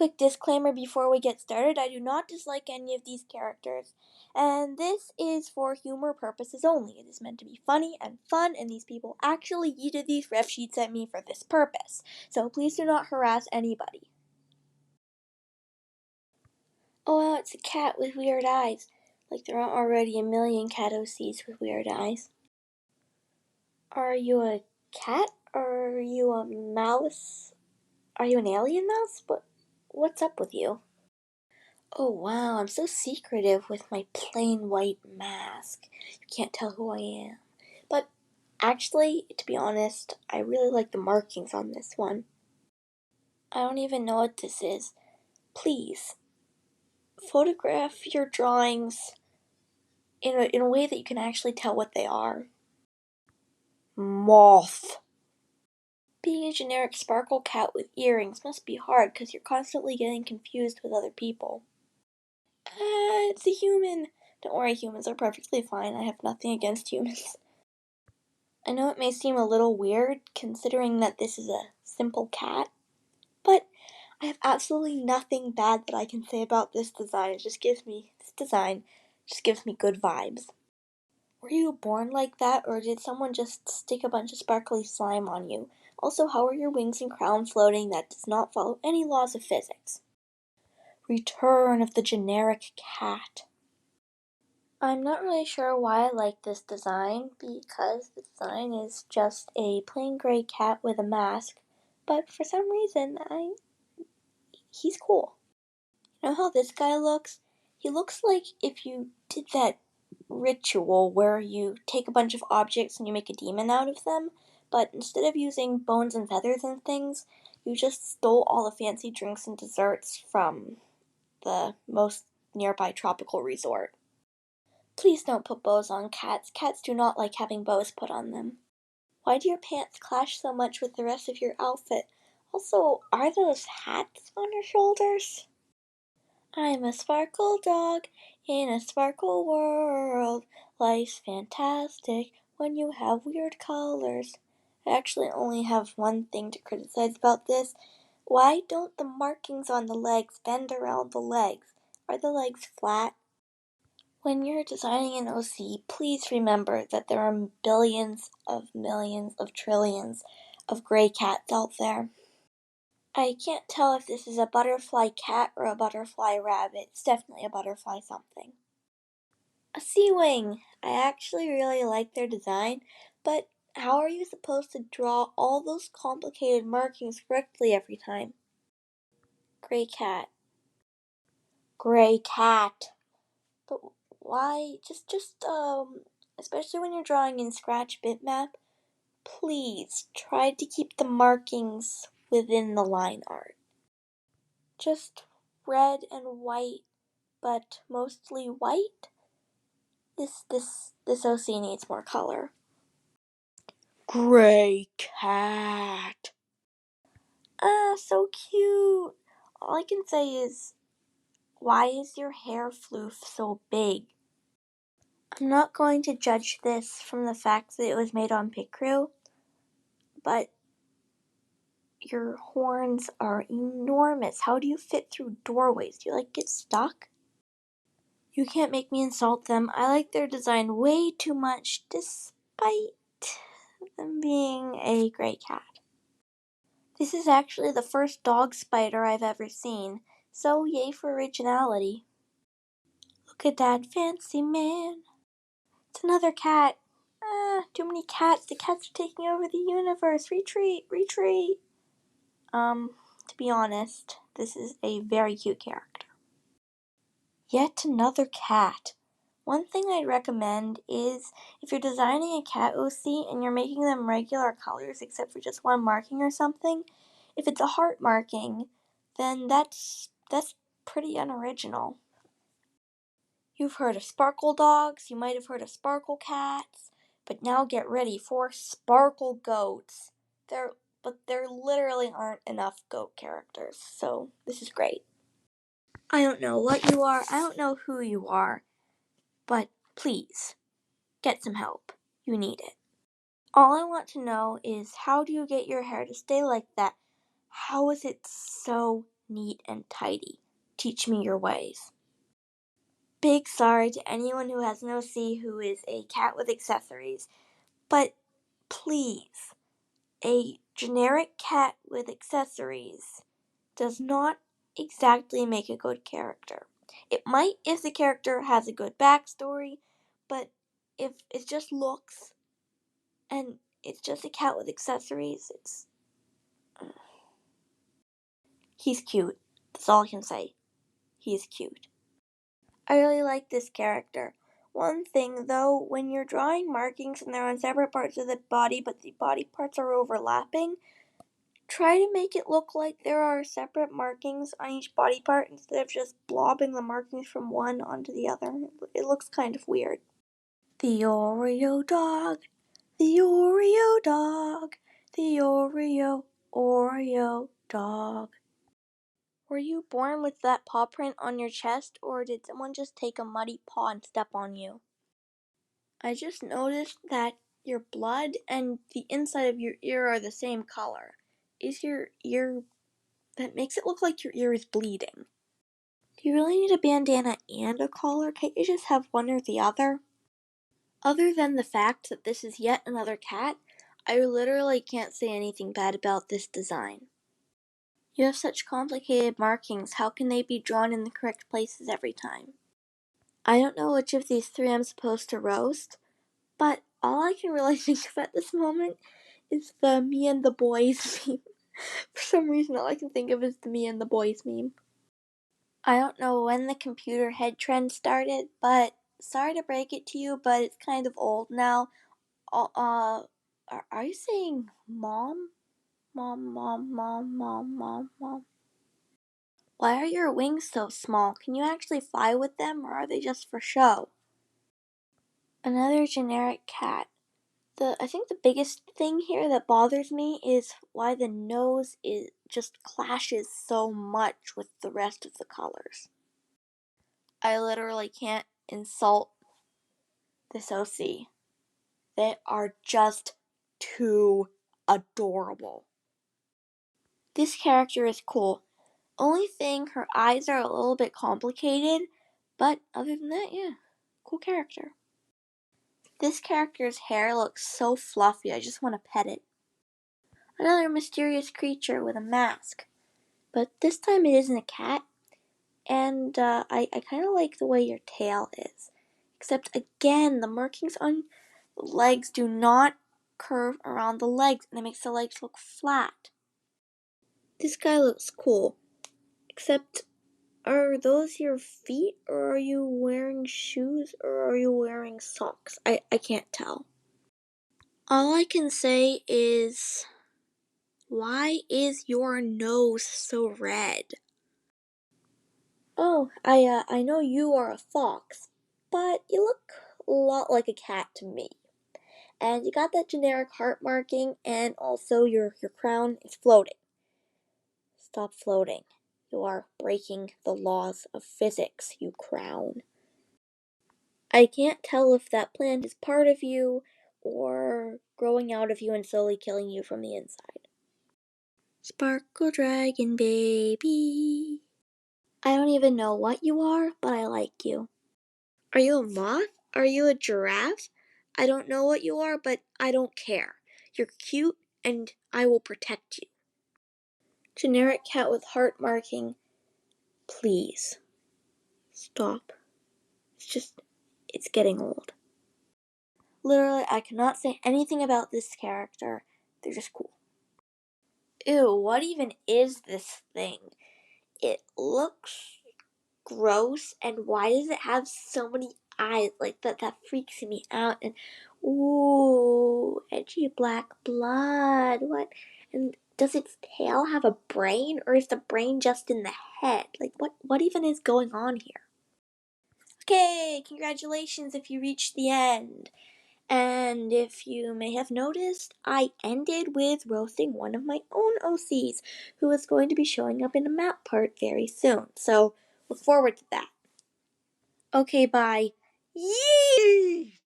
Quick disclaimer before we get started, I do not dislike any of these characters, and this is for humor purposes only. It is meant to be funny and fun, and these people actually yeeted these ref sheets at me for this purpose, so please do not harass anybody. Oh wow, it's a cat with weird eyes. Like there aren't already a million cat OCs with weird eyes. Are you a cat? Or are you a mouse? Are you an alien mouse? What's up with you? Oh wow, I'm so secretive with my plain white mask. You can't tell who I am. But actually, to be honest, I really like the markings on this one. I don't even know what this is. Please, photograph your drawings in a way that you can actually tell what they are. Moth. Being a generic sparkle cat with earrings must be hard because you're constantly getting confused with other people. It's a human. Don't worry, humans are perfectly fine. I have nothing against humans. I know it may seem a little weird considering that this is a simple cat, but I have absolutely nothing bad that I can say about this design. This design just gives me good vibes. Were you born like that, or did someone just stick a bunch of sparkly slime on you? Also, how are your wings and crown floating? That does not follow any laws of physics. Return of the generic cat. I'm not really sure why I like this design, because the design is just a plain gray cat with a mask, but for some reason, he's cool. You know how this guy looks? He looks like if you did that ritual where you take a bunch of objects and you make a demon out of them, but instead of using bones and feathers and things, you just stole all the fancy drinks and desserts from the most nearby tropical resort. Please don't put bows on cats. Cats do not like having bows put on them. Why do your pants clash so much with the rest of your outfit? Also, are those hats on your shoulders? I'm a sparkle dog in a sparkle world. Life's fantastic when you have weird colors. I actually only have one thing to criticize about this. Why don't the markings on the legs bend around the legs? Are the legs flat? When you're designing an OC, please remember that there are billions of millions of trillions of gray cats out there. I can't tell if this is a butterfly cat or a butterfly rabbit. It's definitely a butterfly something. A sea wing! I actually really like their design, but how are you supposed to draw all those complicated markings correctly every time? Gray cat. Gray cat. But why? Especially when you're drawing in Scratch Bitmap, please try to keep the markings within the line art. Just red and white, but mostly white. This OC needs more color. Gray cat. Ah, so cute. All I can say is, why is your hair floof so big? I'm not going to judge this from the fact that it was made on Picrew, but your horns are enormous. How do you fit through doorways? Do you get stuck? You can't make me insult them. I like their design way too much, despite them being a gray cat. This is actually the first dog spider I've ever seen, so yay for originality. Look at that fancy man. It's another cat. Too many cats. The cats are taking over the universe. Retreat, retreat. To be honest, this is a very cute character. Yet another cat. One thing I'd recommend is if you're designing a cat OC and you're making them regular colors except for just one marking or something, if it's a heart marking, then that's pretty unoriginal. You've heard of sparkle dogs, you might have heard of sparkle cats, but now get ready for sparkle goats. There literally aren't enough goat characters, so this is great. I don't know what you are, I don't know who you are, but please, get some help. You need it. All I want to know is, how do you get your hair to stay like that? How is it so neat and tidy. Teach me your ways. Big sorry to anyone who has an OC who is a cat with accessories, but please, a generic cat with accessories does not exactly make a good character. It might if the character has a good backstory, but if it just looks and it's just a cat with accessories, he's cute. That's all I can say. He's cute. I really like this character. One thing though, when you're drawing markings and they're on separate parts of the body but the body parts are overlapping, try to make it look like there are separate markings on each body part instead of just blobbing the markings from one onto the other. It looks kind of weird. The Oreo dog, the Oreo dog, the Oreo dog. Were you born with that paw print on your chest, or did someone just take a muddy paw and step on you? I just noticed that your blood and the inside of your ear are the same color. Is your ear... That makes it look like your ear is bleeding. Do you really need a bandana and a collar? Can't you just have one or the other? Other than the fact that this is yet another cat, I literally can't say anything bad about this design. You have such complicated markings, how can they be drawn in the correct places every time? I don't know which of these three I'm supposed to roast, but all I can really think of at this moment is the me and the boys meme. For some reason, all I can think of is the me and the boys meme. I don't know when the computer head trend started, but sorry to break it to you, but it's kind of old now. Are you saying mom? Mom. Why are your wings so small? Can you actually fly with them, or are they just for show? Another generic cat. I think the biggest thing here that bothers me is why the nose just clashes so much with the rest of the colors. I literally can't insult this OC. They are just too adorable. This character is cool. Only thing, her eyes are a little bit complicated, but other than that, yeah, cool character. This character's hair looks so fluffy, I just want to pet it. Another mysterious creature with a mask, but this time it isn't a cat, and I kind of like the way your tail is. Except again, the markings on the legs do not curve around the legs, and it makes the legs look flat. This guy looks cool, except are those your feet, or are you wearing shoes, or are you wearing socks? I can't tell. All I can say is, why is your nose so red? Oh, I know you are a fox, but you look a lot like a cat to me. And you got that generic heart marking, and also your crown is floating. Stop floating. You are breaking the laws of physics, you crown. I can't tell if that plant is part of you, or growing out of you and slowly killing you from the inside. Sparkle dragon baby. I don't even know what you are, but I like you. Are you a moth? Are you a giraffe? I don't know what you are, but I don't care. You're cute, and I will protect you. Generic cat with heart marking. Please. Stop. It's getting old. Literally, I cannot say anything about this character. They're just cool. Ew, what even is this thing? It looks gross, and why does it have so many eyes? Like, that freaks me out. And ooh, edgy black blood. What? And does its tail have a brain, or is the brain just in the head? Like, what even is going on here? Okay, congratulations if you reached the end. And if you may have noticed, I ended with roasting one of my own OCs, who is going to be showing up in a map part very soon. So, look forward to that. Okay, bye. Yee!